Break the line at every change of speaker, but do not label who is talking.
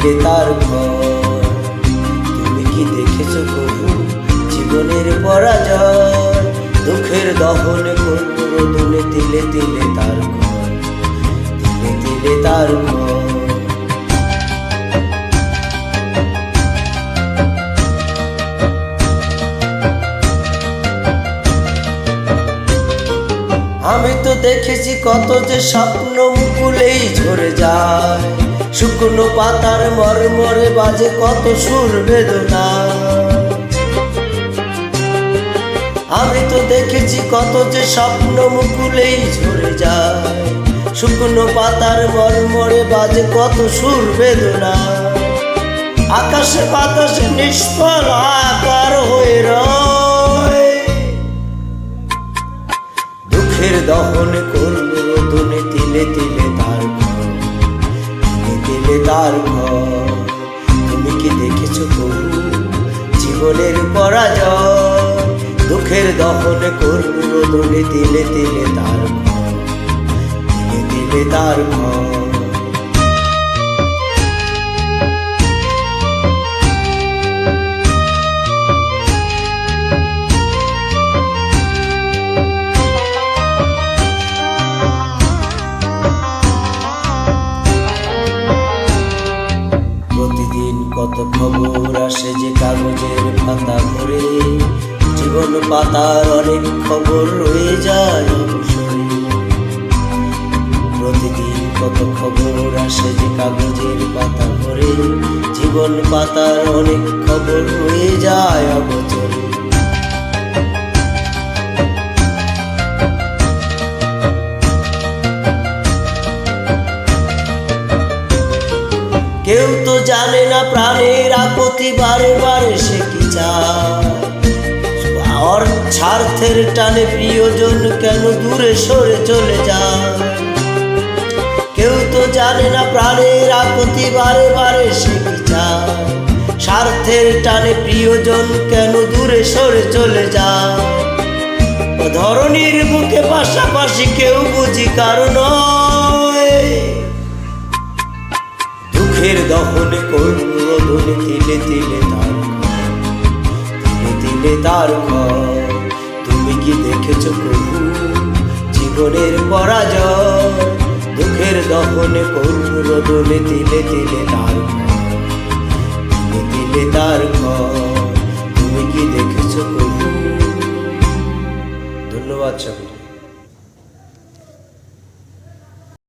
তিলে তার ঘর। তুমি কি দেখেছো কবু জীবনের পরাজয়? দুঃখের দহন করল রোদনে তিলে তিলে তার ঘর, তিলে তিলে তার ঘর। আমি তো দেখেছি কত যে স্বপ্ন মুকুলেই ঝরে যায়, শুকনো পাতার মরমরে বাজে কত সুর বেদনা। আমি তো দেখেছি কত যে স্বপ্ন মুকুলেই ঝরে যায়, শুকনো পাতার মরমরে বাজে কত সুর বেদনা। আকাশে বাতাসে নিষ্ফল আকার হয়ে রয়, দুঃখের দহন করল রোদনে তিলে তিলে তার ঘর, তিলে তিলে তার ঘর। তুমি কি দেখেছো কবু জীবনের পরাজয়? দুঃখের দহন করল রোদনে তিলে তিলে তার ঘর, তিলে তিলে তার ঘর। প্রতিদিন কত খবর আসে যে কাগজের পাতা ভরে, জীবন পাতার অনেক খবর রয়ে যায় অবসরে। প্রতিদিন কত খবর আসে যে কাগজের পাতা ভরে, জীবন পাতার অনেক খবর রয়ে যায় অবসরে। কেউ তো জানে না প্রাণের আপত্তি বারে বারে সে কি চায়, আর স্বার্থের টানে প্রিয়জন কেন দূরে সরে চলে যায়। কেউ তো জানে না প্রাণের আপত্তি বারে বারে সে কি চায়, স্বার্থের টানে প্রিয়জন কেন দূরে সরে চলে যায়। ধরনীর বুকে পাশাপাশি কেউ বুঝি কারণ দুঃখের দহন করল রোদনে তিলে তিলে তার ঘর, তিলে তিলে তার ঘর। তুমি কি দেখেছো কবু জীবনের পরাজয়? দুঃখের দহন করল রোদনে তিলে তিলে তার ঘর, তিলে তিলে তার ঘর।